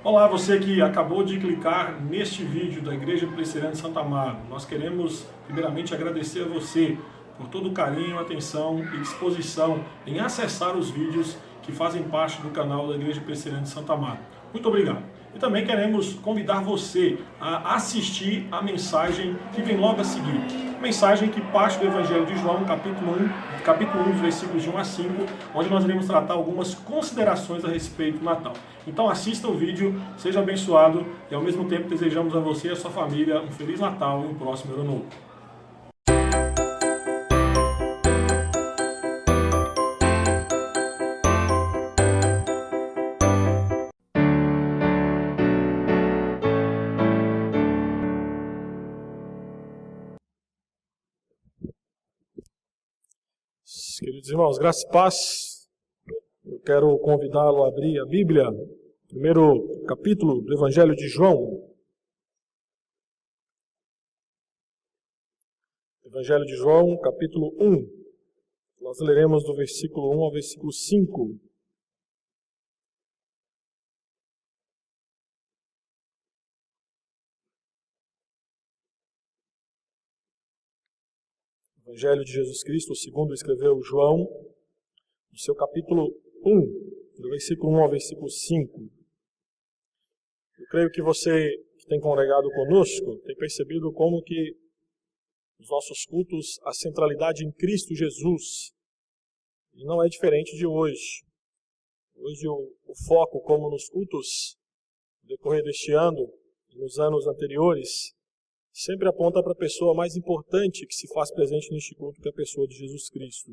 Olá, você que acabou de clicar neste vídeo da Igreja Presbiteriana de Santo Amaro. Nós queremos primeiramente agradecer a você por todo o carinho, atenção e disposição em acessar os vídeos que fazem parte do canal da Igreja Presbiteriana de Santo Amaro. Muito obrigado. E também queremos convidar você a assistir a mensagem que vem logo a seguir. Mensagem que parte do Evangelho de João, capítulo 1, versículos de 1 a 5, onde nós iremos tratar algumas considerações a respeito do Natal. Então assista o vídeo, seja abençoado e ao mesmo tempo desejamos a você e a sua família um Feliz Natal e um próximo Ano Novo. Queridos irmãos, graça e paz. Eu quero convidá-lo a abrir a Bíblia, primeiro capítulo do Evangelho de João. Evangelho de João, capítulo 1. Nós leremos do versículo 1 ao versículo 5. Evangelho de Jesus Cristo, segundo escreveu João, no seu capítulo 1, do versículo 1 ao versículo 5. Eu creio que você que tem congregado conosco tem percebido como que nos nossos cultos a centralidade em Cristo Jesus e não é diferente de hoje. Hoje o foco, como nos cultos no decorrer deste ano e nos anos anteriores, sempre aponta para a pessoa mais importante que se faz presente neste culto, que é a pessoa de Jesus Cristo.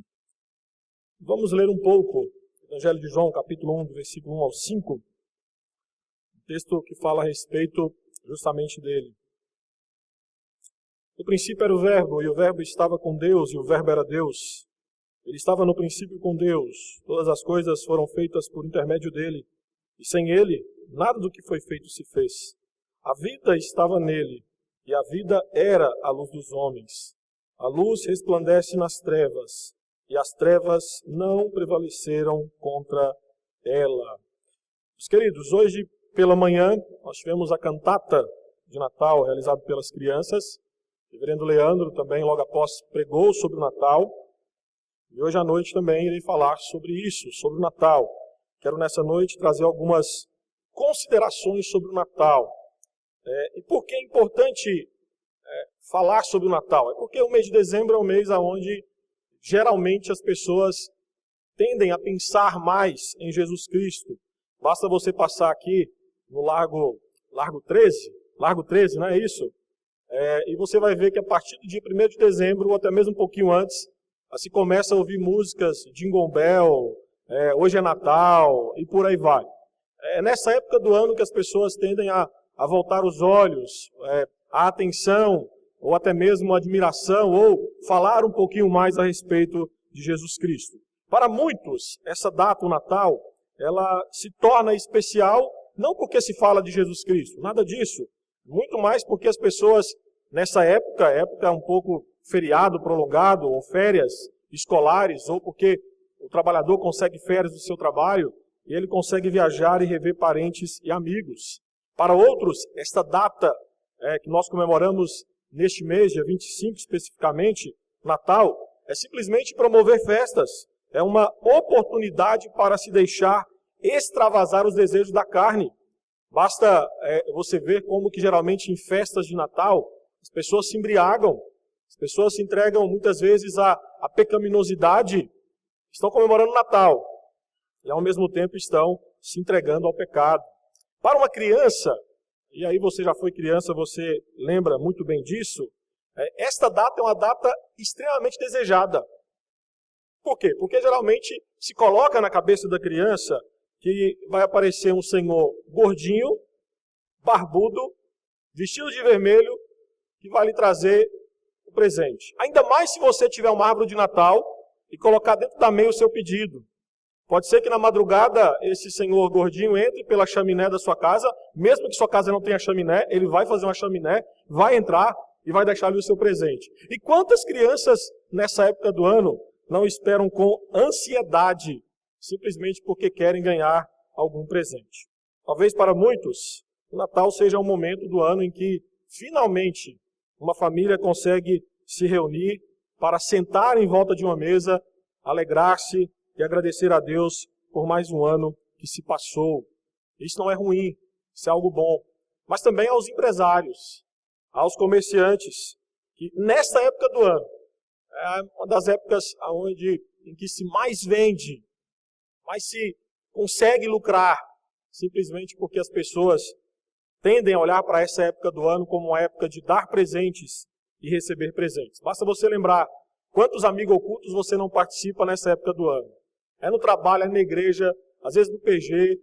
Vamos ler um pouco o Evangelho de João, capítulo 1, do versículo 1 ao 5, um texto que fala a respeito justamente dele. No princípio era o Verbo, e o Verbo estava com Deus, e o Verbo era Deus. Ele estava no princípio com Deus. Todas as coisas foram feitas por intermédio dele, e sem ele, nada do que foi feito se fez. A vida estava nele, e a vida era a luz dos homens. A luz resplandece nas trevas, e as trevas não prevaleceram contra ela. Meus queridos, hoje pela manhã nós tivemos a cantata de Natal realizada pelas crianças. O reverendo Leandro também logo após pregou sobre o Natal. E hoje à noite também irei falar sobre isso, sobre o Natal. Quero nessa noite trazer algumas considerações sobre o Natal. E por que é importante falar sobre o Natal? É porque o mês de dezembro é um mês onde geralmente as pessoas tendem a pensar mais em Jesus Cristo. Basta você passar aqui no Largo 13, não é isso? E você vai ver que a partir do dia 1º de dezembro, ou até mesmo um pouquinho antes, se começa a ouvir músicas Jingle Bell, Hoje é Natal, e por aí vai. É nessa época do ano que as pessoas tendem a voltar os olhos, a atenção, ou até mesmo a admiração, ou falar um pouquinho mais a respeito de Jesus Cristo. Para muitos, essa data, o Natal, ela se torna especial, não porque se fala de Jesus Cristo, nada disso. Muito mais porque as pessoas, nessa época um pouco feriado prolongado, ou férias escolares, ou porque o trabalhador consegue férias do seu trabalho, e ele consegue viajar e rever parentes e amigos. Para outros, esta data que nós comemoramos neste mês, dia 25 especificamente, Natal, é simplesmente promover festas. É uma oportunidade para se deixar extravasar os desejos da carne. Basta você ver como que geralmente em festas de Natal as pessoas se embriagam, as pessoas se entregam muitas vezes à pecaminosidade, estão comemorando o Natal e ao mesmo tempo estão se entregando ao pecado. Para uma criança, e aí você já foi criança, você lembra muito bem disso, esta data é uma data extremamente desejada. Por quê? Porque geralmente se coloca na cabeça da criança que vai aparecer um senhor gordinho, barbudo, vestido de vermelho, que vai lhe trazer o presente. Ainda mais se você tiver uma árvore de Natal e colocar dentro da meia o seu pedido. Pode ser que na madrugada esse senhor gordinho entre pela chaminé da sua casa, mesmo que sua casa não tenha chaminé, ele vai fazer uma chaminé, vai entrar e vai deixar ali o seu presente. E quantas crianças nessa época do ano não esperam com ansiedade, simplesmente porque querem ganhar algum presente? Talvez para muitos, o Natal seja um momento do ano em que, finalmente, uma família consegue se reunir para sentar em volta de uma mesa, alegrar-se e agradecer a Deus por mais um ano que se passou. Isso não é ruim, isso é algo bom. Mas também aos empresários, aos comerciantes, que nesta época do ano, é uma das épocas em que se mais vende, mais se consegue lucrar, simplesmente porque as pessoas tendem a olhar para essa época do ano como uma época de dar presentes e receber presentes. Basta você lembrar quantos amigos ocultos você não participa nessa época do ano. É no trabalho, é na igreja, às vezes no PG,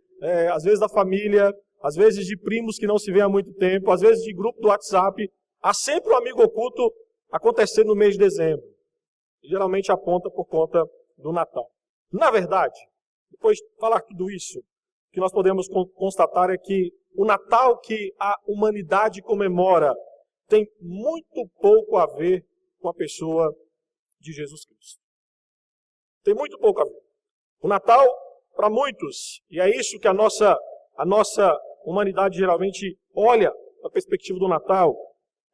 às vezes da família, às vezes de primos que não se vê há muito tempo, às vezes de grupo do WhatsApp. Há sempre um amigo oculto acontecendo no mês de dezembro. E geralmente aponta por conta do Natal. Na verdade, depois de falar tudo isso, o que nós podemos constatar é que o Natal que a humanidade comemora tem muito pouco a ver com a pessoa de Jesus Cristo. Tem muito pouco a ver. O Natal, para muitos, e é isso que a nossa humanidade geralmente olha da perspectiva do Natal,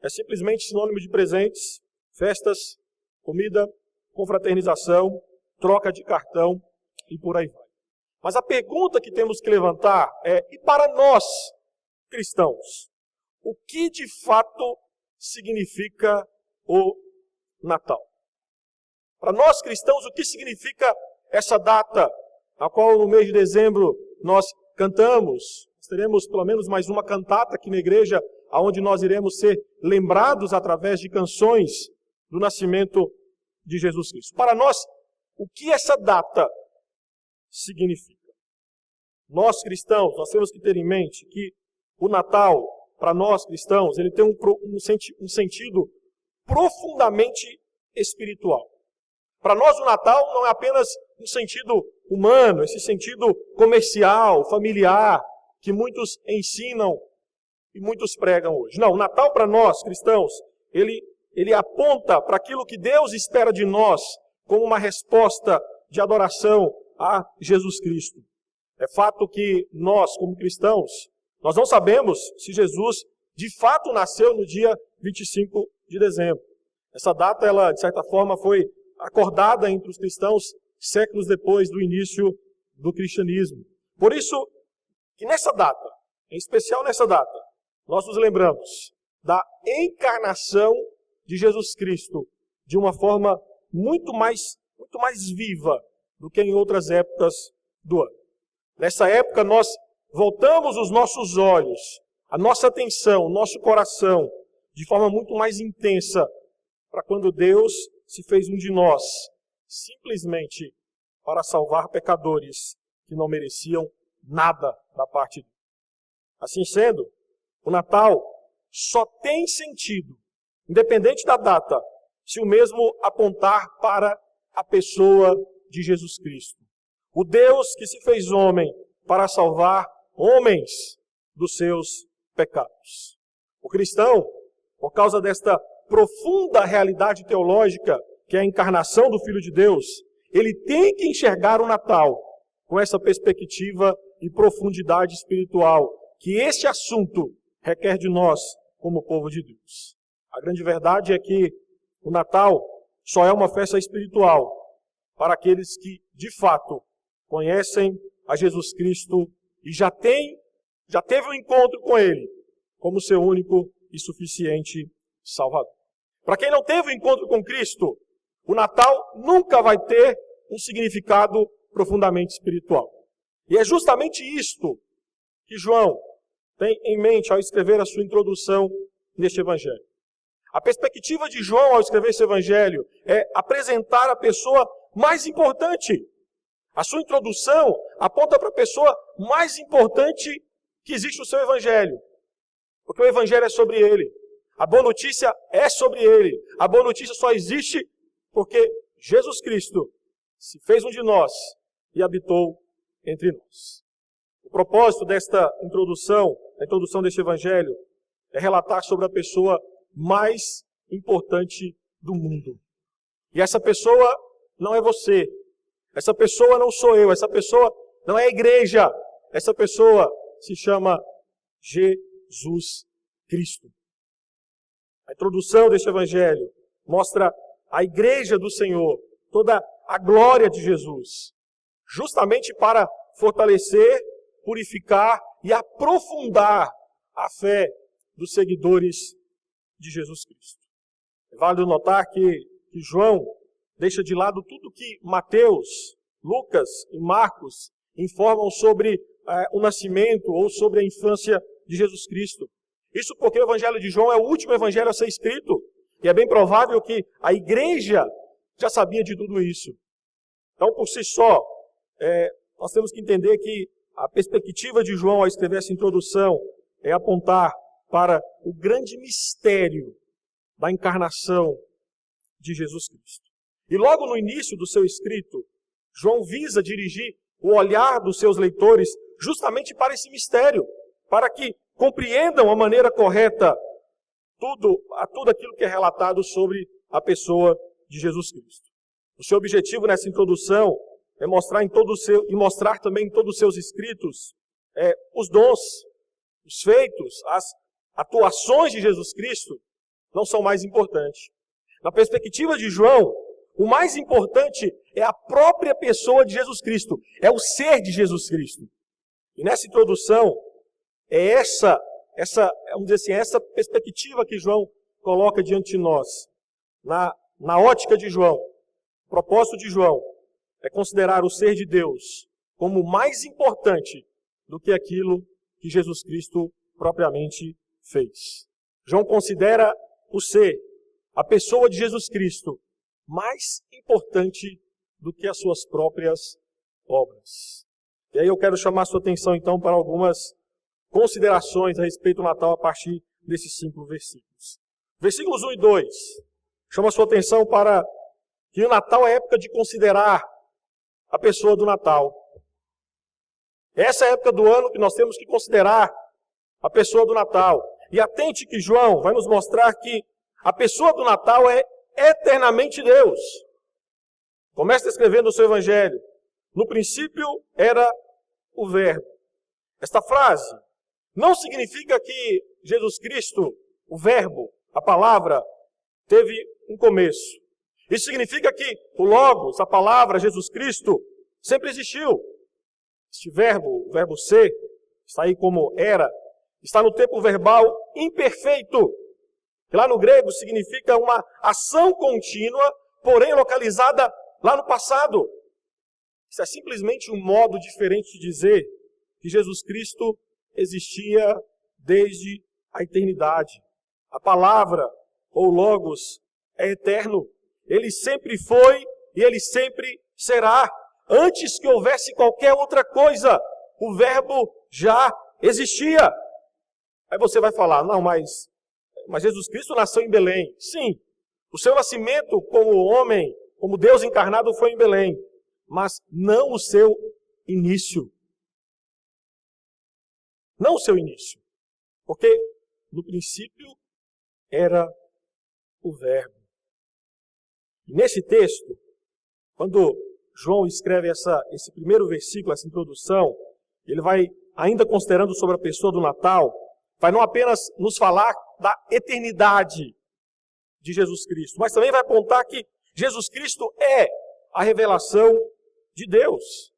é simplesmente sinônimo de presentes, festas, comida, confraternização, troca de cartão e por aí vai. Mas a pergunta que temos que levantar é, e para nós, cristãos, o que de fato significa o Natal? Para nós cristãos, o que significa essa data, na qual no mês de dezembro nós cantamos? Nós teremos pelo menos mais uma cantata aqui na igreja, onde nós iremos ser lembrados através de canções do nascimento de Jesus Cristo. Para nós, o que essa data significa? Nós cristãos, nós temos que ter em mente que o Natal, para nós cristãos, ele tem um sentido profundamente espiritual. Para nós o Natal não é apenas um sentido humano, esse sentido comercial, familiar, que muitos ensinam e muitos pregam hoje. Não, o Natal para nós cristãos, ele aponta para aquilo que Deus espera de nós como uma resposta de adoração a Jesus Cristo. É fato que nós, como cristãos, nós não sabemos se Jesus de fato nasceu no dia 25 de dezembro. Essa data, ela, de certa forma, foi acordada entre os cristãos séculos depois do início do cristianismo. Por isso, que nessa data, em especial nessa data, nós nos lembramos da encarnação de Jesus Cristo de uma forma muito mais viva do que em outras épocas do ano. Nessa época, nós voltamos os nossos olhos, a nossa atenção, o nosso coração, de forma muito mais intensa, para quando Deus se fez um de nós, simplesmente para salvar pecadores que não mereciam nada da parte dele. Assim sendo, o Natal só tem sentido, independente da data, se o mesmo apontar para a pessoa de Jesus Cristo. O Deus que se fez homem para salvar homens dos seus pecados. O cristão, por causa desta profunda realidade teológica, que é a encarnação do Filho de Deus, ele tem que enxergar o Natal com essa perspectiva e profundidade espiritual, que este assunto requer de nós como povo de Deus. A grande verdade é que o Natal só é uma festa espiritual para aqueles que, de fato, conhecem a Jesus Cristo e já teve um encontro com Ele como seu único e suficiente Salvador. Para quem não teve um encontro com Cristo, o Natal nunca vai ter um significado profundamente espiritual. E é justamente isto que João tem em mente ao escrever a sua introdução neste Evangelho. A perspectiva de João ao escrever esse Evangelho é apresentar a pessoa mais importante. A sua introdução aponta para a pessoa mais importante que existe no seu Evangelho. Porque o Evangelho é sobre ele. A boa notícia é sobre ele. A boa notícia só existe porque Jesus Cristo se fez um de nós e habitou entre nós. O propósito desta introdução, a introdução deste Evangelho, é relatar sobre a pessoa mais importante do mundo. E essa pessoa não é você. Essa pessoa não sou eu. Essa pessoa não é a igreja. Essa pessoa se chama Jesus Cristo. A introdução deste evangelho mostra a igreja do Senhor, toda a glória de Jesus, justamente para fortalecer, purificar e aprofundar a fé dos seguidores de Jesus Cristo. É válido notar que João deixa de lado tudo que Mateus, Lucas e Marcos informam sobre o nascimento ou sobre a infância de Jesus Cristo. Isso porque o evangelho de João é o último evangelho a ser escrito. E é bem provável que a igreja já sabia de tudo isso. Então, por si só, nós temos que entender que a perspectiva de João ao escrever essa introdução é apontar para o grande mistério da encarnação de Jesus Cristo. E logo no início do seu escrito, João visa dirigir o olhar dos seus leitores justamente para esse mistério, para que compreendam a maneira correta tudo aquilo que é relatado sobre a pessoa de Jesus Cristo. O seu objetivo nessa introdução é mostrar também em todos os seus escritos os dons, os feitos, as atuações de Jesus Cristo não são mais importantes. Na perspectiva de João, o mais importante é a própria pessoa de Jesus Cristo, é o ser de Jesus Cristo. E nessa introdução, vamos dizer assim, essa perspectiva que João coloca diante de nós. Na ótica de João, o propósito de João é considerar o ser de Deus como mais importante do que aquilo que Jesus Cristo propriamente fez. João considera o ser, a pessoa de Jesus Cristo, mais importante do que as suas próprias obras. E aí eu quero chamar a sua atenção então para algumas considerações a respeito do Natal a partir desses 5 versículos. Versículos 1 e 2 chama a sua atenção para que o Natal é época de considerar a pessoa do Natal. Essa é a época do ano que nós temos que considerar a pessoa do Natal. E atente que João vai nos mostrar que a pessoa do Natal é eternamente Deus. Começa escrevendo o seu evangelho. No princípio era o Verbo. Esta frase não significa que Jesus Cristo, o Verbo, a palavra, teve um começo. Isso significa que o Logos, a palavra, Jesus Cristo, sempre existiu. Este verbo, o verbo ser, está aí como era, está no tempo verbal imperfeito, que lá no grego significa uma ação contínua, porém localizada lá no passado. Isso é simplesmente um modo diferente de dizer que Jesus Cristo existia desde a eternidade. A palavra, ou Logos, é eterno. Ele sempre foi e ele sempre será. Antes que houvesse qualquer outra coisa, o Verbo já existia. Aí você vai falar, não, mas Jesus Cristo nasceu em Belém. Sim, o seu nascimento como homem, como Deus encarnado foi em Belém, mas não o seu início. Não o seu início. Porque no princípio era o Verbo. E nesse texto, quando João escreve esse primeiro versículo, essa introdução, ele vai, ainda considerando sobre a pessoa do Natal, vai não apenas nos falar da eternidade de Jesus Cristo, mas também vai apontar que Jesus Cristo é a revelação de Deus.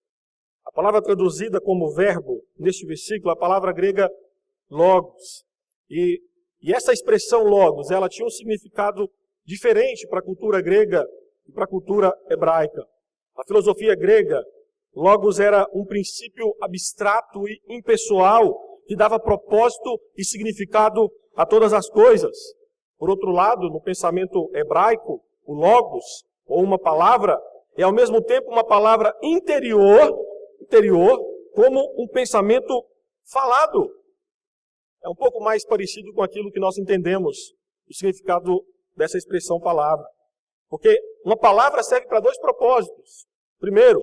A palavra traduzida como verbo, neste versículo, a palavra grega logos. E essa expressão logos, ela tinha um significado diferente para a cultura grega e para a cultura hebraica. Na filosofia grega, logos era um princípio abstrato e impessoal que dava propósito e significado a todas as coisas. Por outro lado, no pensamento hebraico, o logos, ou uma palavra, é ao mesmo tempo uma palavra interior, como um pensamento falado. É um pouco mais parecido com aquilo que nós entendemos, o significado dessa expressão palavra. Porque uma palavra serve para 2 propósitos. Primeiro,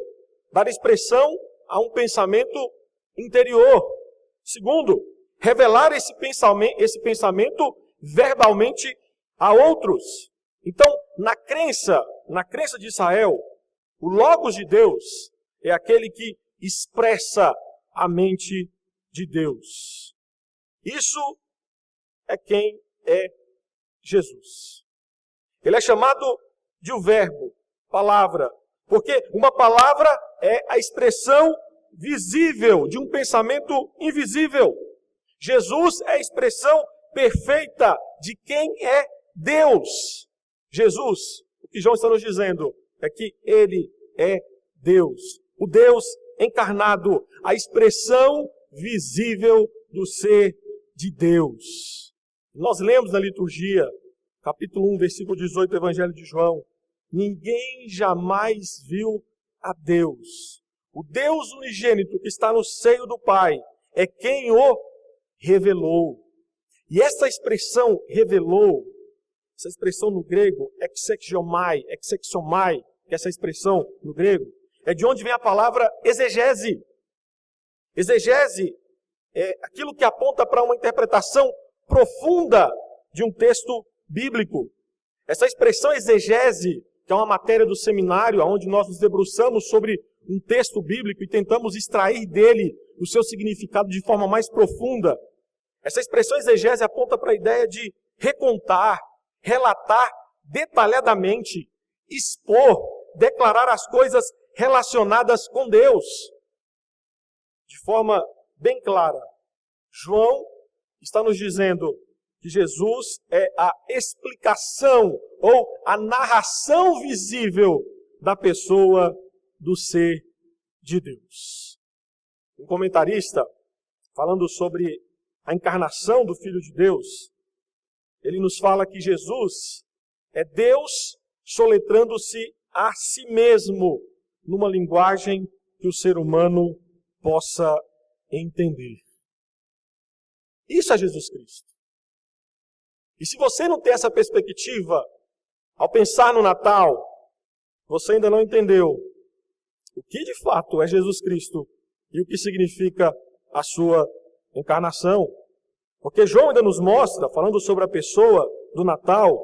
dar expressão a um pensamento interior. Segundo, revelar esse pensamento verbalmente a outros. Então, na crença de Israel, o Logos de Deus é aquele que expressa a mente de Deus. Isso é quem é Jesus. Ele é chamado de o Verbo, palavra, porque uma palavra é a expressão visível de um pensamento invisível. Jesus é a expressão perfeita de quem é Deus. Jesus, o que João está nos dizendo é que ele é Deus, o Deus encarnado, a expressão visível do ser de Deus. Nós lemos na liturgia, capítulo 1, versículo 18 do Evangelho de João: ninguém jamais viu a Deus. O Deus unigênito que está no seio do Pai é quem o revelou. E essa expressão revelou, essa expressão no grego, exegeomai, que é essa expressão no grego, é de onde vem a palavra exegese. Exegese é aquilo que aponta para uma interpretação profunda de um texto bíblico. Essa expressão exegese, que é uma matéria do seminário, onde nós nos debruçamos sobre um texto bíblico e tentamos extrair dele o seu significado de forma mais profunda. Essa expressão exegese aponta para a ideia de recontar, relatar detalhadamente, expor, declarar as coisas relacionadas com Deus. De forma bem clara, João está nos dizendo que Jesus é a explicação ou a narração visível da pessoa do ser de Deus. Um comentarista, falando sobre a encarnação do Filho de Deus, ele nos fala que Jesus é Deus soletrando-se a si mesmo numa linguagem que o ser humano possa entender. Isso é Jesus Cristo. E se você não tem essa perspectiva, ao pensar no Natal, você ainda não entendeu o que de fato é Jesus Cristo e o que significa a sua encarnação. Porque João ainda nos mostra, falando sobre a pessoa do Natal,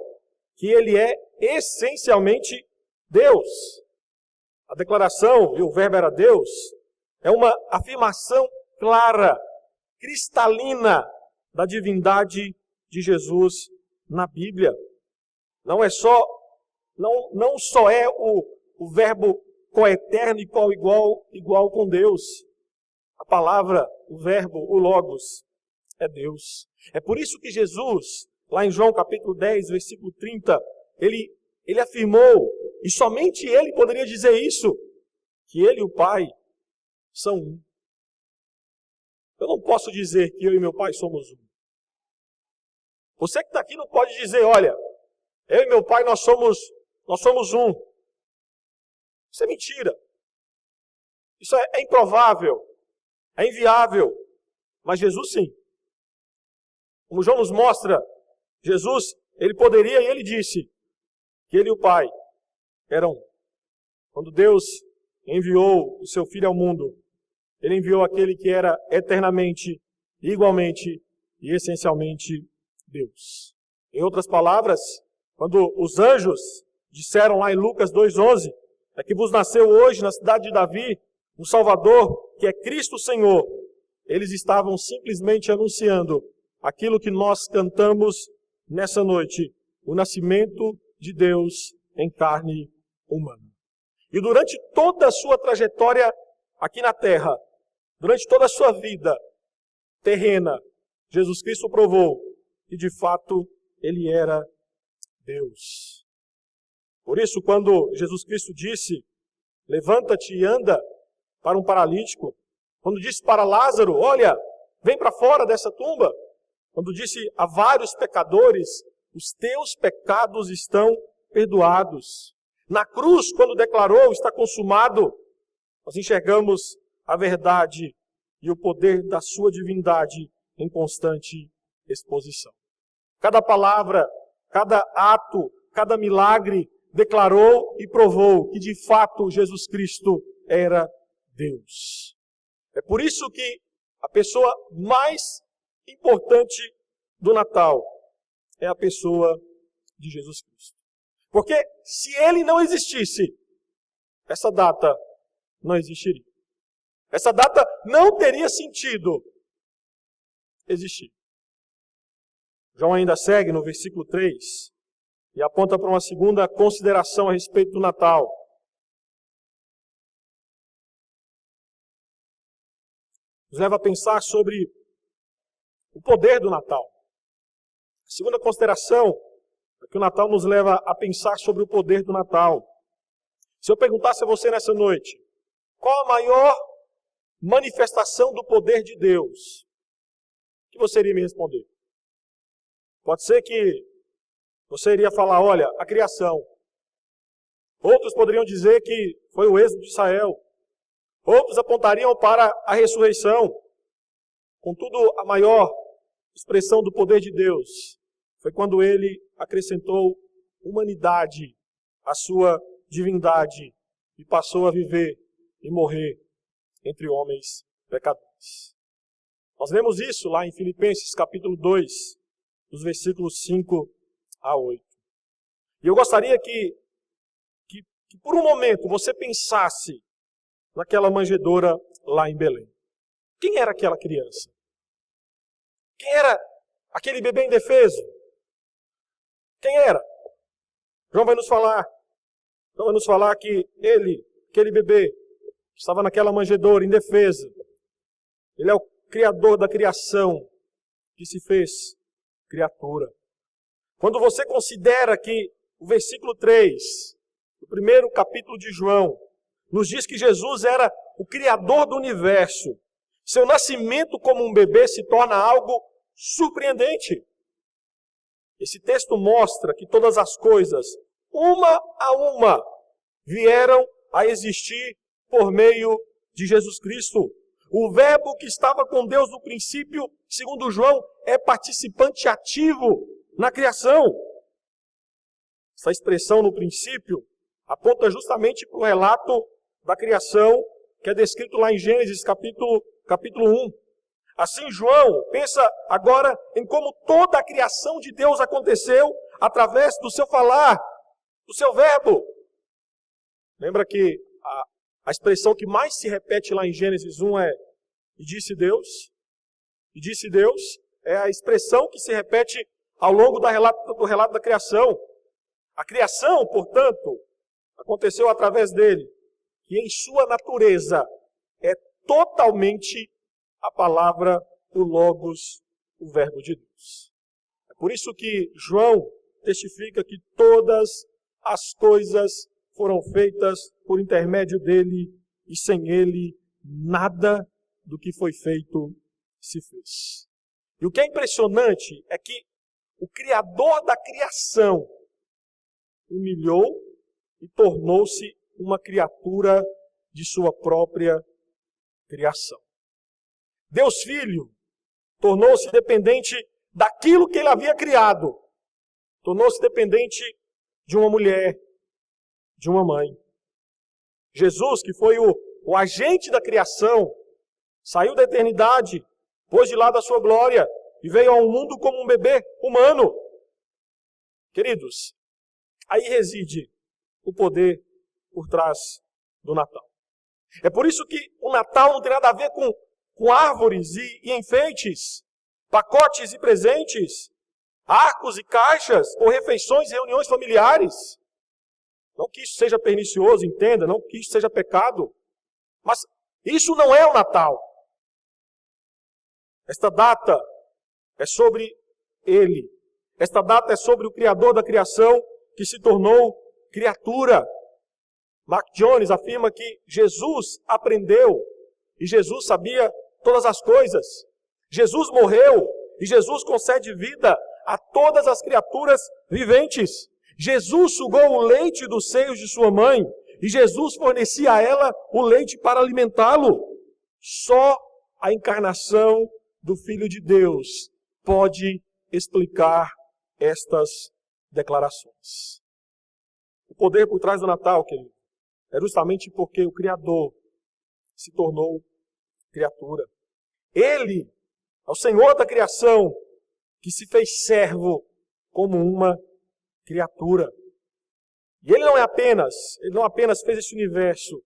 que ele é essencialmente Deus. A declaração, e o verbo era Deus, é uma afirmação clara, cristalina da divindade de Jesus na Bíblia. Não só é o verbo coeterno e igual com Deus. A palavra, o verbo, o logos, é Deus. É por isso que Jesus, lá em João capítulo 10, versículo 30, ele afirmou, e somente ele poderia dizer isso, que ele e o Pai são um. Eu não posso dizer que eu e meu Pai somos um. Você que está aqui não pode dizer, olha, eu e meu Pai nós somos um. Isso é mentira. Isso é improvável, é inviável. Mas Jesus sim. Como João nos mostra, Jesus, ele poderia e ele disse que ele e o Pai eram um. Quando Deus enviou o seu Filho ao mundo, ele enviou aquele que era eternamente, igualmente e essencialmente Deus. Em outras palavras, quando os anjos disseram lá em Lucas 2,11, é que vos nasceu hoje na cidade de Davi um Salvador, que é Cristo Senhor, eles estavam simplesmente anunciando aquilo que nós cantamos nessa noite, o nascimento de Deus em carne humana. E durante toda a sua trajetória aqui na terra, durante toda a sua vida terrena, Jesus Cristo provou que de fato ele era Deus. Por isso, quando Jesus Cristo disse, levanta-te e anda para um paralítico, quando disse para Lázaro, olha, vem para fora dessa tumba, quando disse a vários pecadores, os teus pecados estão perdoados. Na cruz, quando declarou, está consumado, nós enxergamos a verdade e o poder da sua divindade em constante exposição. Cada palavra, cada ato, cada milagre declarou e provou que de fato Jesus Cristo era Deus. É por isso que a pessoa mais importante do Natal é a pessoa de Jesus Cristo. Porque se ele não existisse, essa data não existiria. Essa data não teria sentido existir. João ainda segue no versículo 3 e aponta para uma segunda consideração a respeito do Natal. Nos leva a pensar sobre o poder do Natal. A segunda consideração é que o Natal nos leva a pensar sobre o poder do Natal. Se eu perguntasse a você nessa noite, qual a maior manifestação do poder de Deus, o que você iria me responder? Pode ser que você iria falar, olha, a criação. Outros poderiam dizer que foi o êxodo de Israel. Outros apontariam para a ressurreição. Contudo, a maior expressão do poder de Deus foi quando ele acrescentou humanidade à sua divindade e passou a viver e morrer entre homens pecadores. Nós lemos isso lá em Filipenses capítulo 2, dos versículos 5 a 8. E eu gostaria que por um momento você pensasse naquela manjedoura lá em Belém. Quem era aquela criança? Quem era aquele bebê indefeso? Quem era? João vai nos falar que ele, aquele bebê, estava naquela manjedoura indefesa. Ele é o Criador da criação que se fez criatura. Quando você considera que o versículo 3, do primeiro capítulo de João, nos diz que Jesus era o Criador do universo, seu nascimento como um bebê se torna algo surpreendente. Esse texto mostra que todas as coisas, uma a uma, vieram a existir por meio de Jesus Cristo. O Verbo que estava com Deus no princípio, segundo João, é participante ativo na criação. Essa expressão no princípio aponta justamente para o relato da criação que é descrito lá em Gênesis capítulo 1. Assim, João pensa agora em como toda a criação de Deus aconteceu através do seu falar, do seu verbo. Lembra que a expressão que mais se repete lá em Gênesis 1 é "e disse Deus"? "E disse Deus" é a expressão que se repete ao longo do relato da criação. A criação, portanto, aconteceu através dele, que em sua natureza é totalmente a palavra, o Logos, o Verbo de Deus. É por isso que João testifica que todas as coisas foram feitas por intermédio dele e sem ele nada do que foi feito se fez. E o que é impressionante é que o Criador da criação humilhou e tornou-se uma criatura de sua própria criação. Deus Filho tornou-se dependente daquilo que ele havia criado. Tornou-se dependente de uma mulher, de uma mãe. Jesus, que foi o agente da criação, saiu da eternidade, pôs de lado a sua glória e veio ao mundo como um bebê humano. Queridos, aí reside o poder por trás do Natal. É por isso que o Natal não tem nada a ver com árvores e enfeites, pacotes e presentes, arcos e caixas, ou refeições e reuniões familiares. Não que isso seja pernicioso, entenda, não que isso seja pecado, mas isso não é o Natal. Esta data é sobre Ele. Esta data é sobre o Criador da criação que se tornou criatura. Mark Jones afirma que Jesus aprendeu e Jesus sabia todas as coisas. Jesus morreu e Jesus concede vida a todas as criaturas viventes. Jesus sugou o leite dos seios de sua mãe e Jesus fornecia a ela o leite para alimentá-lo. Só a encarnação do Filho de Deus pode explicar estas declarações. O poder por trás do Natal, querido, é justamente porque o Criador se tornou criatura. Ele é o Senhor da criação que se fez servo como uma criatura. E ele não apenas fez esse universo,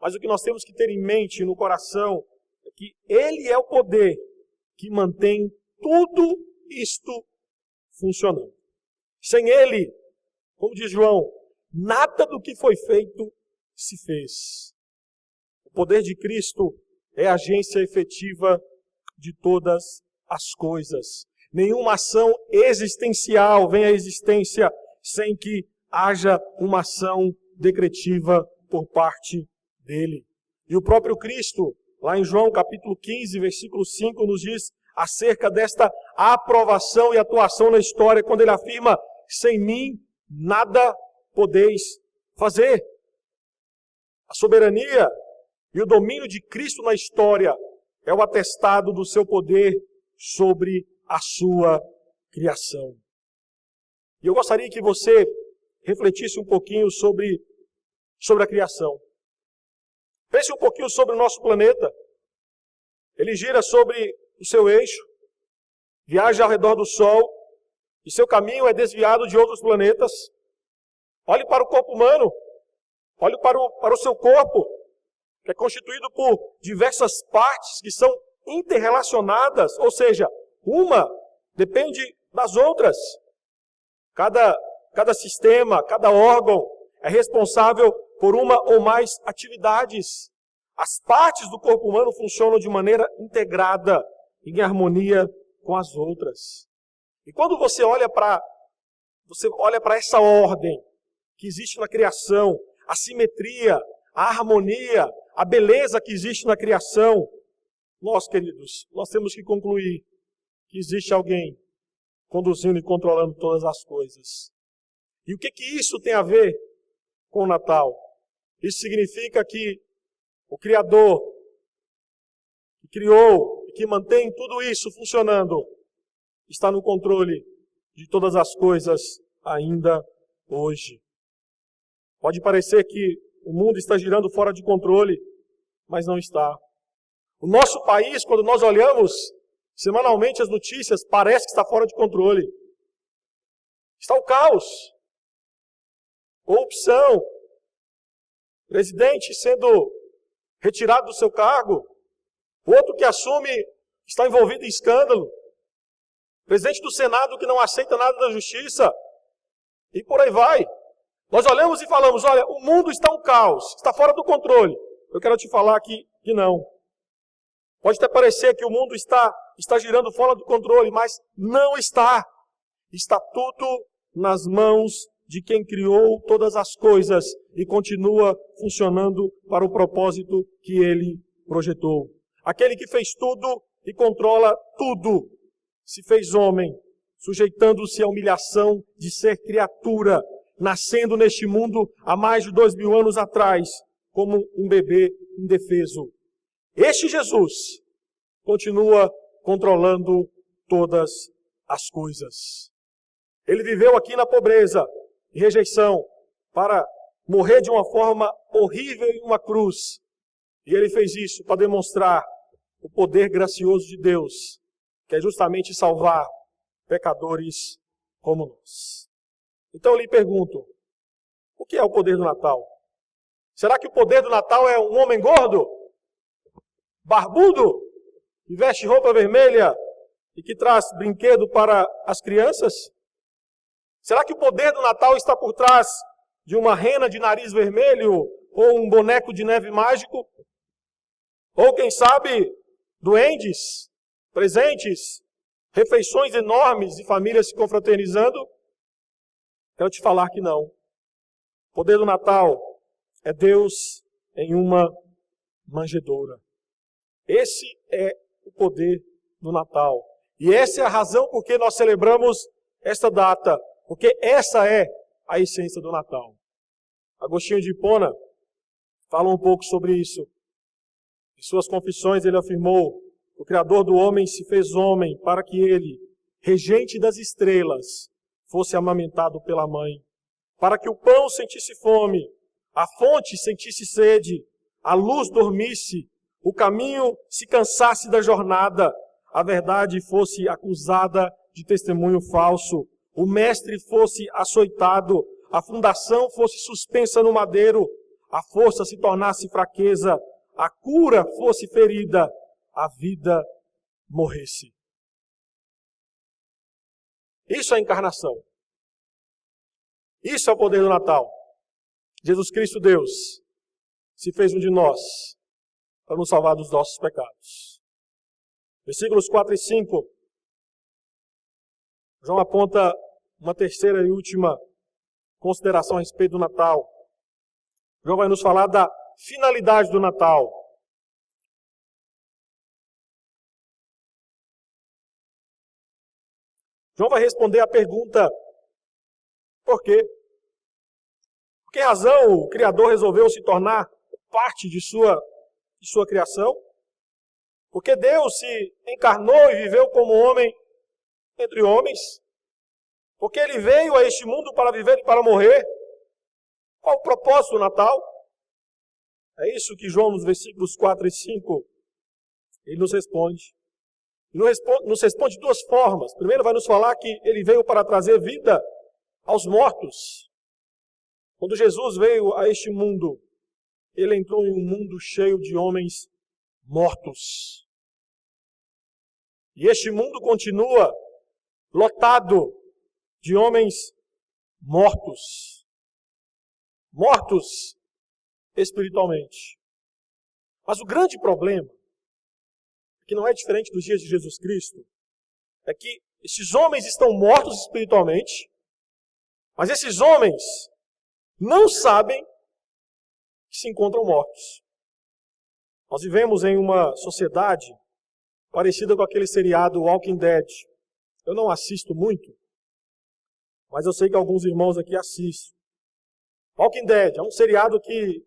mas o que nós temos que ter em mente, no coração, é que ele é o poder que mantém tudo isto funcionando. Sem ele, como diz João, nada do que foi feito se fez. O poder de Cristo é a agência efetiva de todas as coisas. Nenhuma ação existencial vem à existência sem que haja uma ação decretiva por parte dele. E o próprio Cristo, lá em João capítulo 15, versículo 5, nos diz acerca desta aprovação e atuação na história, quando ele afirma: sem mim nada podeis fazer. A soberania e o domínio de Cristo na história é o atestado do seu poder sobre a sua criação. E eu gostaria que você refletisse um pouquinho sobre a criação. Pense um pouquinho sobre o nosso planeta. Ele gira sobre o seu eixo, viaja ao redor do Sol, e seu caminho é desviado de outros planetas. Olhe para o corpo humano, olhe para o seu corpo, que é constituído por diversas partes que são interrelacionadas, ou seja, uma depende das outras. Cada sistema, cada órgão é responsável por uma ou mais atividades. As partes do corpo humano funcionam de maneira integrada, em harmonia com as outras. E quando você olha para essa ordem que existe na criação, a simetria, a harmonia, a beleza que existe na criação, nós, queridos, nós temos que concluir que existe alguém conduzindo e controlando todas as coisas. E o que isso tem a ver com o Natal? Isso significa que o Criador, que criou e que mantém tudo isso funcionando, está no controle de todas as coisas ainda hoje. Pode parecer que o mundo está girando fora de controle, mas não está. O nosso país, quando nós olhamos semanalmente as notícias, parece que está fora de controle. Está o caos, corrupção, presidente sendo retirado do seu cargo, outro que assume está envolvido em escândalo, presidente do Senado que não aceita nada da justiça, e por aí vai. Nós olhamos e falamos: olha, o mundo está um caos, está fora do controle. Eu quero te falar que não. Pode até parecer que o mundo está girando fora do controle, mas não está. Está tudo nas mãos de quem criou todas as coisas e continua funcionando para o propósito que ele projetou. Aquele que fez tudo e controla tudo, se fez homem, sujeitando-se à humilhação de ser criatura, nascendo neste mundo há mais de 2000 anos atrás, como um bebê indefeso. Este Jesus continua controlando todas as coisas. Ele viveu aqui na pobreza e rejeição para morrer de uma forma horrível em uma cruz. E ele fez isso para demonstrar o poder gracioso de Deus, que é justamente salvar pecadores como nós. Então eu lhe pergunto, o que é o poder do Natal? Será que o poder do Natal é um homem gordo, barbudo, que veste roupa vermelha e que traz brinquedo para as crianças? Será que o poder do Natal está por trás de uma rena de nariz vermelho ou um boneco de neve mágico? Ou, quem sabe, duendes, presentes, refeições enormes e famílias se confraternizando? Quero te falar que não. O poder do Natal é Deus em uma manjedoura. Esse é o poder do Natal. E essa é a razão por que nós celebramos esta data, porque essa é a essência do Natal. Agostinho de Hipona fala um pouco sobre isso. Em suas confissões ele afirmou: o Criador do homem se fez homem para que ele, regente das estrelas, fosse amamentado pela mãe, para que o pão sentisse fome, a fonte sentisse sede, a luz dormisse, o caminho se cansasse da jornada, a verdade fosse acusada de testemunho falso, o mestre fosse açoitado, a fundação fosse suspensa no madeiro, a força se tornasse fraqueza, a cura fosse ferida, a vida morresse. Isso é a encarnação. Isso é o poder do Natal. Jesus Cristo, Deus, se fez um de nós para nos salvar dos nossos pecados. Versículos 4 e 5. João aponta uma terceira e última consideração a respeito do Natal. João vai nos falar da finalidade do Natal. João vai responder a pergunta: por quê? Por que razão o Criador resolveu se tornar parte de sua criação? Porque Deus se encarnou e viveu como homem entre homens? Porque Ele veio a este mundo para viver e para morrer? Qual o propósito do Natal? É isso que João, nos versículos 4 e 5, ele nos responde. Nos responde de duas formas. Primeiro vai nos falar que Ele veio para trazer vida aos mortos. Quando Jesus veio a este mundo, Ele entrou em um mundo cheio de homens mortos. E este mundo continua lotado de homens mortos. Mortos espiritualmente. Mas o grande problema, que não é diferente dos dias de Jesus Cristo, é que esses homens estão mortos espiritualmente, mas esses homens não sabem que se encontram mortos. Nós vivemos em uma sociedade parecida com aquele seriado Walking Dead. Eu não assisto muito, mas eu sei que alguns irmãos aqui assistem. Walking Dead é um seriado que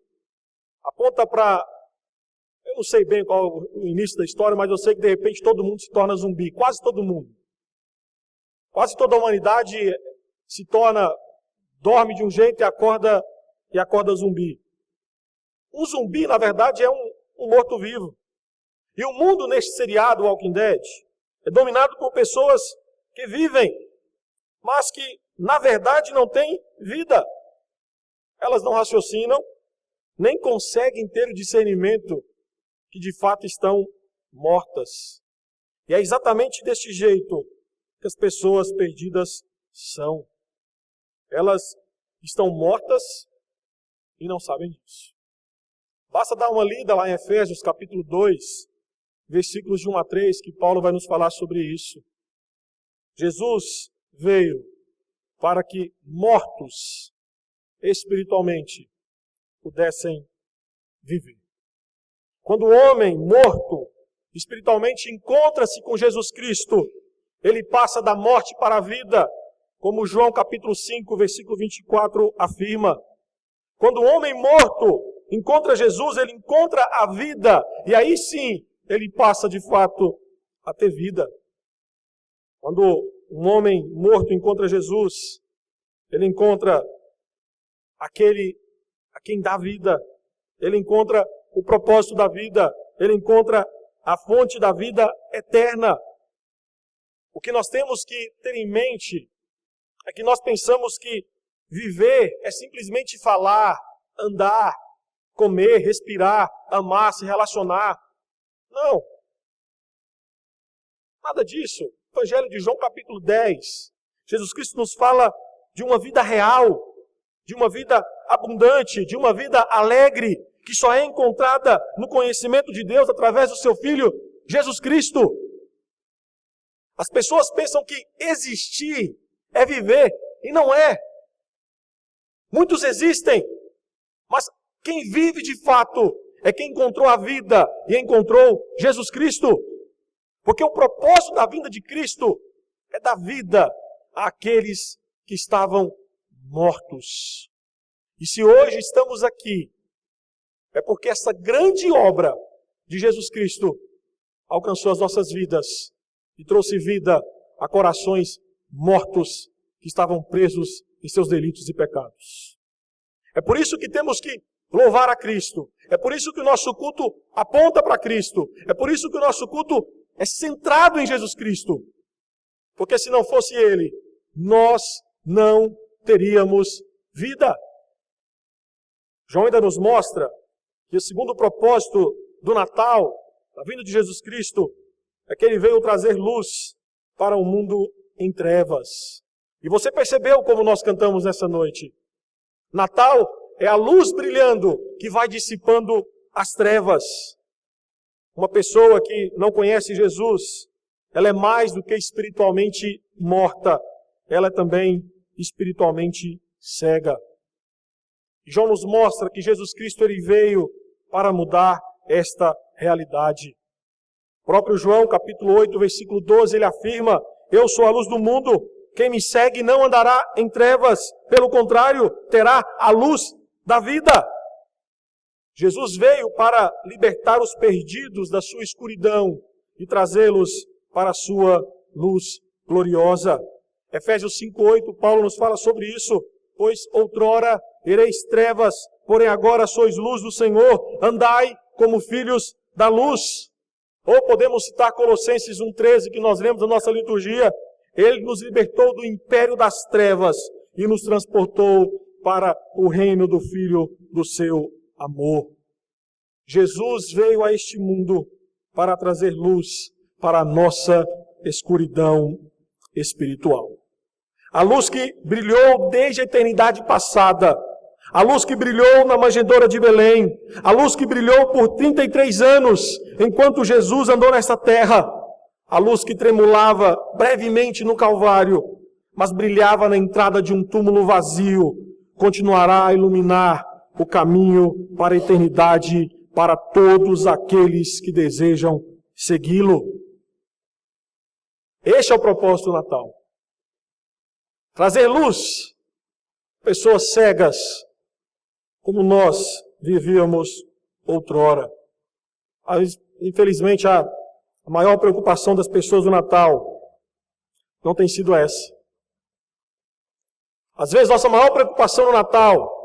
aponta para... Eu não sei bem qual é o início da história, mas eu sei que de repente todo mundo se torna zumbi. Quase todo mundo. Quase toda a humanidade se torna... dorme de um jeito e acorda zumbi. Um zumbi, na verdade, é um morto-vivo. E o mundo neste seriado Walking Dead é dominado por pessoas que vivem, mas que, na verdade, não têm vida. Elas não raciocinam, nem conseguem ter o discernimento que de fato estão mortas. E é exatamente deste jeito que as pessoas perdidas são. Elas estão mortas e não sabem disso. Basta dar uma lida lá em Efésios capítulo 2, versículos de 1 a 3, que Paulo vai nos falar sobre isso. Jesus veio para que mortos espiritualmente pudessem viver. Quando o homem morto espiritualmente encontra-se com Jesus Cristo, ele passa da morte para a vida, como João capítulo 5, versículo 24 afirma. Quando o homem morto encontra Jesus, ele encontra a vida, e aí sim ele passa de fato a ter vida. Quando um homem morto encontra Jesus, ele encontra aquele a quem dá vida, ele encontra o propósito da vida, ele encontra a fonte da vida eterna. O que nós temos que ter em mente é que nós pensamos que viver é simplesmente falar, andar, comer, respirar, amar, se relacionar. Não. Nada disso. Evangelho de João capítulo 10. Jesus Cristo nos fala de uma vida real, de uma vida abundante, de uma vida alegre, que só é encontrada no conhecimento de Deus através do seu Filho, Jesus Cristo. As pessoas pensam que existir é viver, e não é. Muitos existem, mas quem vive de fato é quem encontrou a vida e encontrou Jesus Cristo. Porque o propósito da vinda de Cristo é dar vida àqueles que estavam mortos. E se hoje estamos aqui, é porque essa grande obra de Jesus Cristo alcançou as nossas vidas e trouxe vida a corações mortos que estavam presos em seus delitos e pecados. É por isso que temos que louvar a Cristo. É por isso que o nosso culto aponta para Cristo. É por isso que o nosso culto é centrado em Jesus Cristo. Porque se não fosse Ele, nós não teríamos vida. João ainda nos mostra que o segundo propósito do Natal, da vinda de Jesus Cristo, é que ele veio trazer luz para um mundo em trevas. E você percebeu como nós cantamos nessa noite? Natal é a luz brilhando que vai dissipando as trevas. Uma pessoa que não conhece Jesus, ela é mais do que espiritualmente morta, ela é também espiritualmente cega. João nos mostra que Jesus Cristo ele veio para mudar esta realidade. O próprio João, capítulo 8, versículo 12, ele afirma: eu sou a luz do mundo, quem me segue não andará em trevas, pelo contrário, terá a luz da vida. Jesus veio para libertar os perdidos da sua escuridão e trazê-los para a sua luz gloriosa. Efésios 5:8, Paulo nos fala sobre isso. Pois outrora ereis trevas, porém agora sois luz do Senhor, andai como filhos da luz. Ou podemos citar Colossenses 1:13, que nós lemos na nossa liturgia. Ele nos libertou do império das trevas e nos transportou para o reino do Filho do seu amor. Jesus veio a este mundo para trazer luz para a nossa escuridão espiritual. A luz que brilhou desde a eternidade passada, a luz que brilhou na manjedoura de Belém, a luz que brilhou por 33 anos, enquanto Jesus andou nesta terra, a luz que tremulava brevemente no Calvário, mas brilhava na entrada de um túmulo vazio, continuará a iluminar o caminho para a eternidade para todos aqueles que desejam segui-lo. Este é o propósito do Natal. Trazer luz a pessoas cegas, como nós vivíamos outrora. Infelizmente, a maior preocupação das pessoas do Natal não tem sido essa. Às vezes, nossa maior preocupação no Natal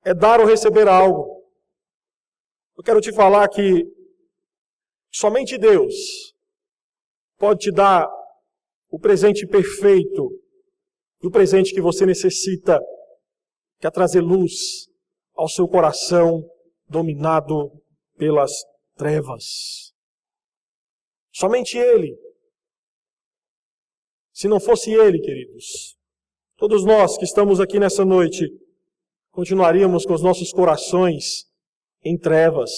é dar ou receber algo. Eu quero te falar que somente Deus pode te dar o presente perfeito e o presente que você necessita, que é trazer luz ao seu coração dominado pelas trevas. Somente Ele. Se não fosse Ele, queridos, todos nós que estamos aqui nessa noite, continuaríamos com os nossos corações em trevas.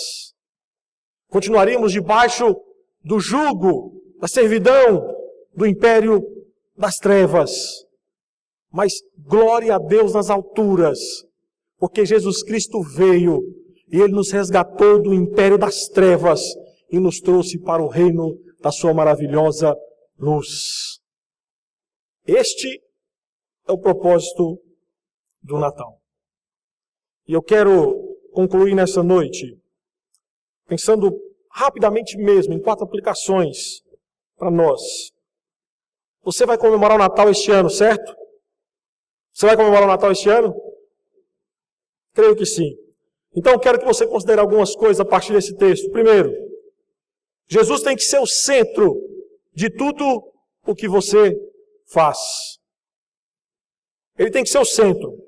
Continuaríamos debaixo do jugo, da servidão, do império das trevas. Mas glória a Deus nas alturas, porque Jesus Cristo veio e Ele nos resgatou do império das trevas e nos trouxe para o reino da sua maravilhosa luz. Este é o propósito do Natal. E eu quero concluir nessa noite, pensando rapidamente mesmo em 4 aplicações para nós. Você vai comemorar o Natal este ano, certo? Você vai comemorar o Natal este ano? Creio que sim. Então, quero que você considere algumas coisas a partir desse texto. Primeiro, Jesus tem que ser o centro de tudo o que você faz. Ele tem que ser o centro.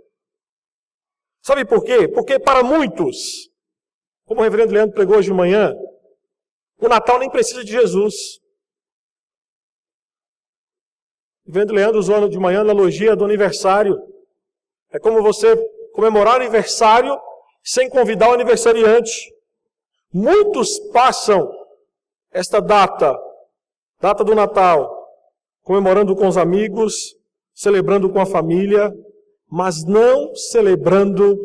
Sabe por quê? Porque para muitos, como o reverendo Leandro pregou hoje de manhã, o Natal nem precisa de Jesus. O reverendo Leandro usou de manhã a analogia do aniversário. É como você comemorar o aniversário sem convidar o aniversariante. Muitos passam esta data do Natal, comemorando com os amigos, celebrando com a família, mas não celebrando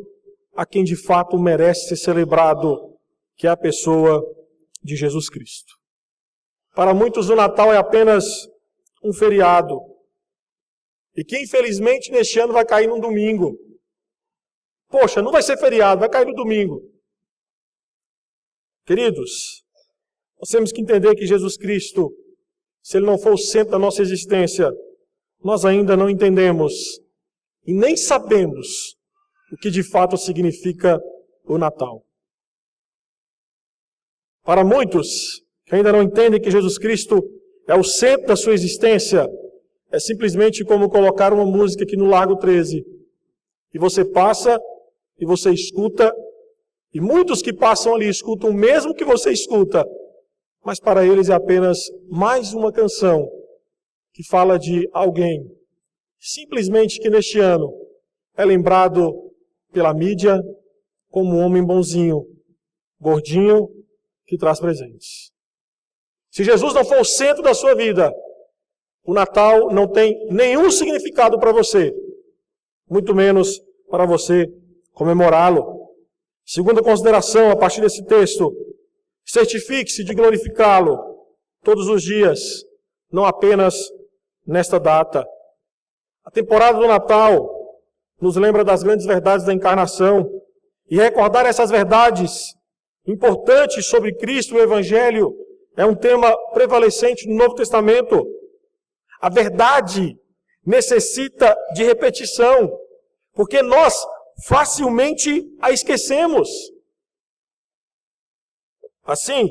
a quem de fato merece ser celebrado, que é a pessoa de Jesus Cristo. Para muitos o Natal é apenas um feriado, e que infelizmente neste ano vai cair num domingo. Poxa, não vai ser feriado, vai cair no domingo. Queridos, nós temos que entender que Jesus Cristo, se Ele não for o centro da nossa existência, nós ainda não entendemos e nem sabemos o que de fato significa o Natal. Para muitos que ainda não entendem que Jesus Cristo é o centro da sua existência, é simplesmente como colocar uma música aqui no Largo 13. E você passa, e você escuta, e muitos que passam ali escutam o mesmo que você escuta, mas para eles é apenas mais uma canção que fala de alguém, simplesmente que neste ano é lembrado pela mídia como um homem bonzinho, gordinho, que traz presentes. Se Jesus não for o centro da sua vida, o Natal não tem nenhum significado para você, muito menos para você comemorá-lo. Segunda consideração, a partir desse texto, certifique-se de glorificá-lo todos os dias, não apenas nesta data. A temporada do Natal nos lembra das grandes verdades da encarnação, e recordar essas verdades importantes sobre Cristo e o Evangelho é um tema prevalecente no Novo Testamento. A verdade necessita de repetição, porque nós facilmente a esquecemos. Assim,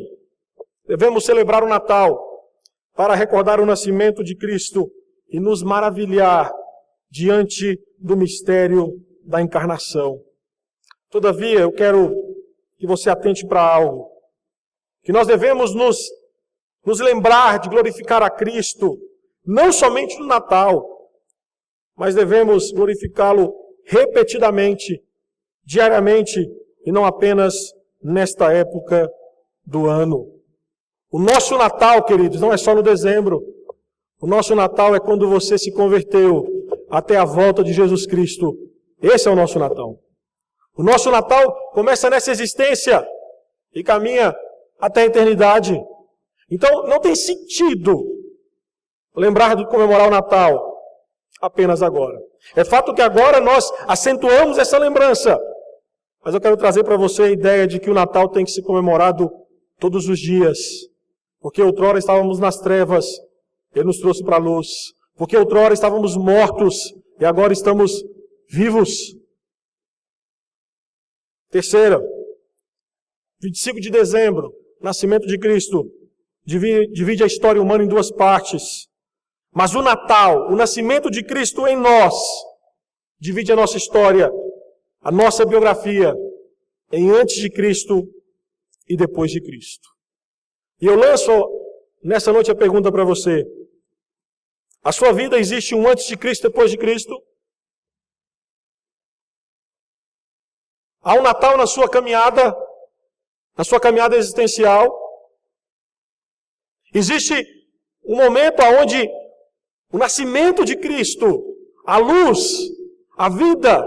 devemos celebrar o Natal para recordar o nascimento de Cristo e nos maravilhar diante do mistério da encarnação. Todavia, eu quero que você atente para algo, que nós devemos nos lembrar de glorificar a Cristo, não somente no Natal, mas devemos glorificá-lo repetidamente, diariamente, e não apenas nesta época do ano. O nosso Natal, queridos, não é só no dezembro. O nosso Natal é quando você se converteu até a volta de Jesus Cristo. Esse é o nosso Natal. O nosso Natal começa nessa existência e caminha até a eternidade. Então, não tem sentido lembrar de comemorar o Natal apenas agora. É fato que agora nós acentuamos essa lembrança. Mas eu quero trazer para você a ideia de que o Natal tem que ser comemorado todos os dias. Porque outrora estávamos nas trevas, Ele nos trouxe para a luz. Porque outrora estávamos mortos e agora estamos vivos. Terceira, 25 de dezembro, nascimento de Cristo, divide a história humana em duas partes. Mas o Natal, o nascimento de Cristo em nós, divide a nossa história, a nossa biografia, em antes de Cristo e depois de Cristo. E eu lanço nessa noite a pergunta para você. A sua vida existe um antes de Cristo e depois de Cristo? Há um Natal na sua caminhada existencial? Existe um momento onde o nascimento de Cristo, a luz, a vida,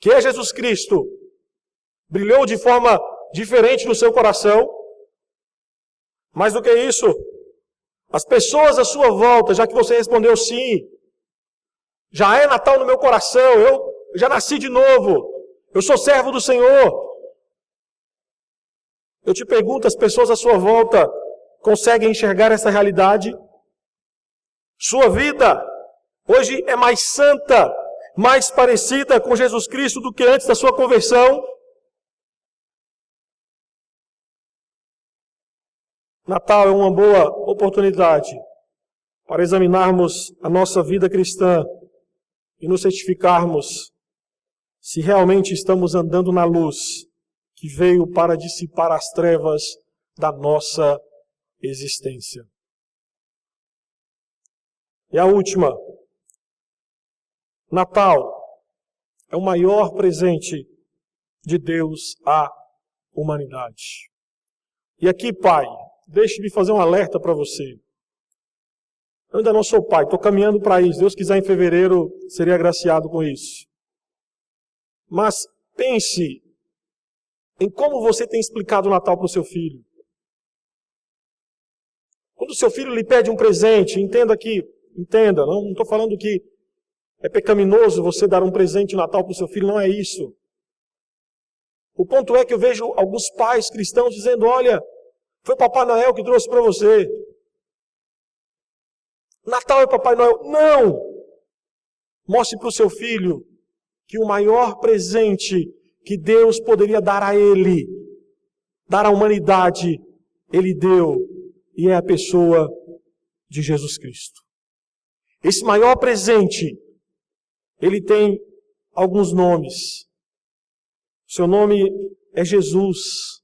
que é Jesus Cristo, brilhou de forma diferente no seu coração? Mais do que isso, as pessoas à sua volta, já que você respondeu sim, já é Natal no meu coração, eu já nasci de novo, eu sou servo do Senhor. Eu te pergunto, as pessoas à sua volta conseguem enxergar essa realidade? Sua vida hoje é mais santa, mais parecida com Jesus Cristo do que antes da sua conversão? Natal é uma boa oportunidade para examinarmos a nossa vida cristã e nos certificarmos se realmente estamos andando na luz que veio para dissipar as trevas da nossa existência. E a última, Natal é o maior presente de Deus à humanidade. E aqui, Pai, deixe-me fazer um alerta para você. Eu ainda não sou pai, estou caminhando para isso. Se Deus quiser, em fevereiro, seria agraciado com isso. Mas pense em como você tem explicado o Natal para o seu filho. Quando o seu filho lhe pede um presente, entenda, não estou falando que é pecaminoso você dar um presente de Natal para o seu filho, não é isso. O ponto é que eu vejo alguns pais cristãos dizendo, olha, foi Papai Noel que trouxe para você. Natal é Papai Noel. Não! Mostre para o seu filho que o maior presente que Deus poderia dar a ele, dar à humanidade, Ele deu, e é a pessoa de Jesus Cristo. Esse maior presente, ele tem alguns nomes. Seu nome é Jesus,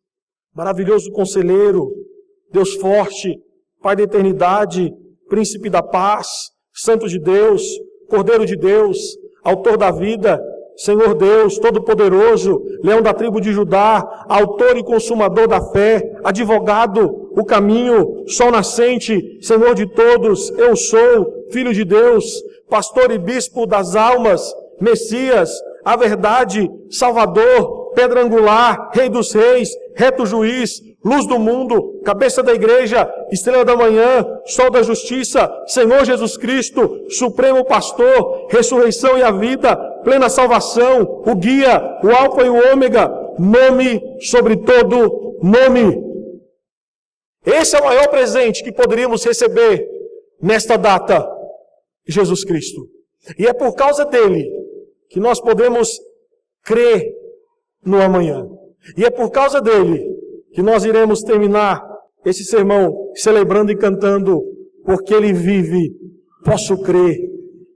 maravilhoso conselheiro, Deus forte, Pai da eternidade, Príncipe da paz, Santo de Deus, Cordeiro de Deus, Autor da vida, Senhor Deus, Todo-Poderoso, Leão da tribo de Judá, Autor e Consumador da fé, Advogado, o caminho, Sol nascente, Senhor de todos, eu sou, Filho de Deus, Pastor e Bispo das almas, Messias, a verdade, Salvador, Pedra angular, Rei dos reis, Reto juiz, Luz do mundo, Cabeça da igreja, Estrela da manhã, Sol da justiça, Senhor Jesus Cristo, Supremo Pastor, Ressurreição e a vida, Plena salvação, o guia, o Alfa e o Ômega, nome sobre todo nome. Esse é o maior presente que poderíamos receber nesta data, Jesus Cristo. E é por causa dele que nós podemos crer no amanhã. E é por causa dele que nós iremos terminar esse sermão celebrando e cantando, porque ele vive, posso crer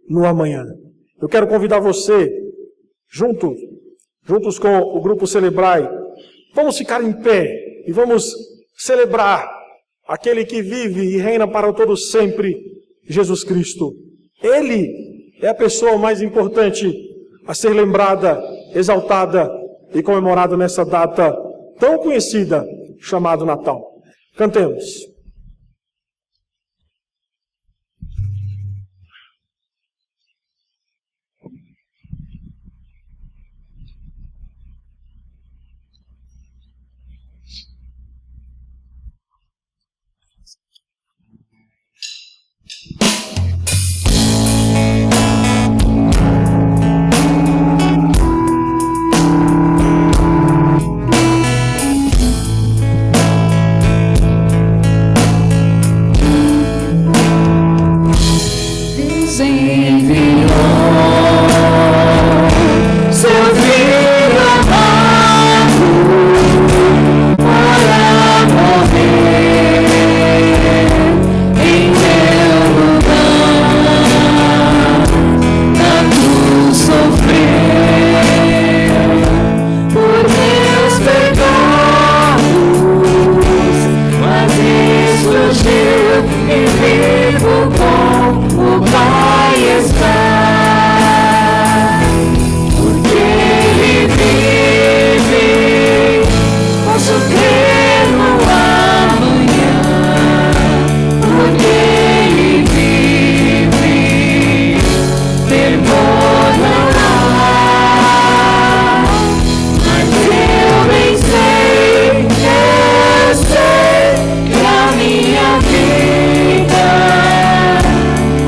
no amanhã. Eu quero convidar você, juntos com o grupo Celebrai, vamos ficar em pé e vamos celebrar aquele que vive e reina para todos sempre, Jesus Cristo. Ele é a pessoa mais importante a ser lembrada, exaltada e comemorada nessa data tão conhecida, chamada Natal. Cantemos.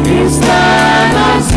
Está nas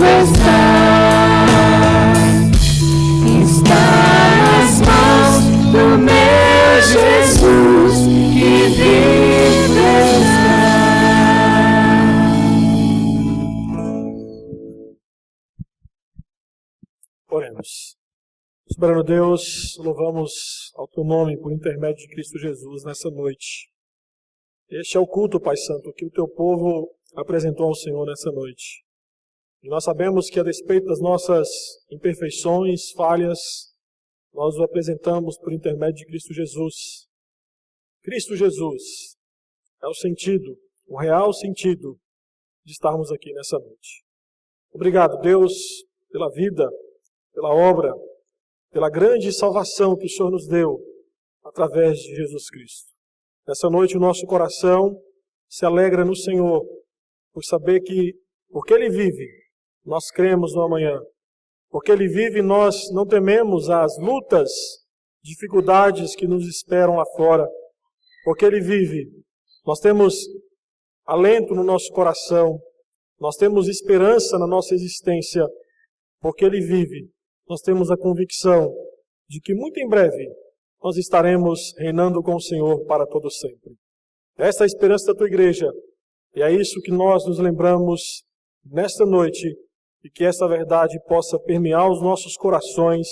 está nas mãos do meu Jesus, que vive está. Oremos. Soberano Deus, louvamos ao Teu nome por intermédio de Cristo Jesus nessa noite. Este é o culto, Pai Santo, que o Teu povo apresentou ao Senhor nessa noite. E nós sabemos que, a despeito das nossas imperfeições, falhas, nós o apresentamos por intermédio de Cristo Jesus. Cristo Jesus é o sentido, o real sentido de estarmos aqui nessa noite. Obrigado, Deus, pela vida, pela obra, pela grande salvação que o Senhor nos deu através de Jesus Cristo. Nessa noite o nosso coração se alegra no Senhor por saber que, porque Ele vive, nós cremos no amanhã. Porque Ele vive, nós não tememos as lutas, dificuldades que nos esperam lá fora. Porque Ele vive, nós temos alento no nosso coração, nós temos esperança na nossa existência. Porque Ele vive, nós temos a convicção de que muito em breve nós estaremos reinando com o Senhor para todo sempre. Esta é a esperança da Tua igreja, e é isso que nós nos lembramos nesta noite, e que essa verdade possa permear os nossos corações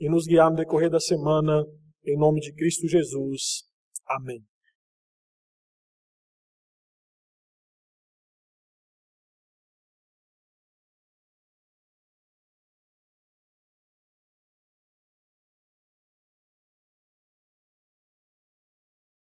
e nos guiar no decorrer da semana, em nome de Cristo Jesus. Amém.